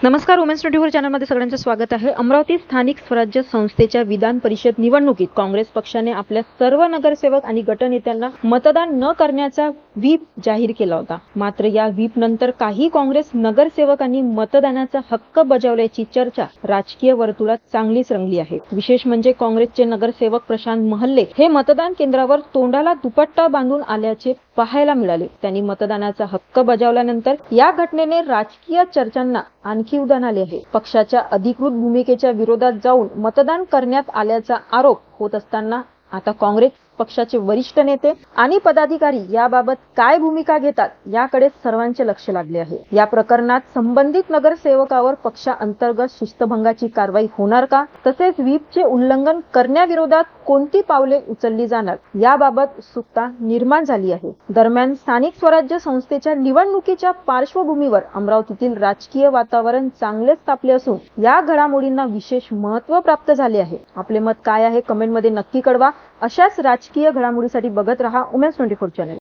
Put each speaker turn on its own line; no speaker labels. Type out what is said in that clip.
नमस्कार, वुमेन्स 24 चॅनलमध्ये सगळ्यांचं स्वागत आहे. अमरावती स्थानिक स्वराज्य संस्थेच्या विधान परिषद निवडणुकीत काँग्रेस पक्षाने आपल्या सर्व नगरसेवक आणि गटनेत्यांना मतदान न करण्याचा व्हीप जाहीर केला होता. मात्र या व्हीप नंतर काही काँग्रेस नगरसेवकांनी मतदानाचा हक्क बजावल्याची चर्चा राजकीय वर्तुळात चांगलीच रंगली आहे. विशेष म्हणजे काँग्रेसचे नगरसेवक प्रशांत महल्ले हे मतदान केंद्रावर तोंडाला दुपट्टा बांधून आल्याचे पाहायला मिळाले. त्यांनी मतदानाचा हक्क बजावल्यानंतर या घटनेने राजकीय चर्चांना आणखी उधाण आले आहे. पक्षाच्या अधिकृत भूमिकेच्या विरोधात जाऊन मतदान करण्यात आल्याचा आरोप होत असताना आता काँग्रेस पक्षाचे वरिष्ठ नेते आणि पदाधिकारी याबाबत काय भूमिका घेतात याकडे सर्वांचे लक्ष लागले आहे. या प्रकरणात संबंधित नगरसेवकावर पक्षांतर्गत शिस्तभंगाची कारवाई होणार का, तसेच व्हीपचे उल्लंघन करण्याविरोधात कोणती पावले उचलली जाणार याबाबत उत्सुकता निर्माण झाली आहे. दरम्यान स्थानिक स्वराज्य संस्थेच्या निवडणुकीच्या पार्श्वभूमीवर अमरावतीतील राजकीय वातावरण चांगलेच तापले असून या घडामोडींना विशेष महत्त्व प्राप्त झाले आहे. आपले मत काय आहे कमेंटमध्ये नक्की कळवा. अशाच राजकीय घडामोडीसाठी बघत रहा वुमेन्स 24 चॅनल.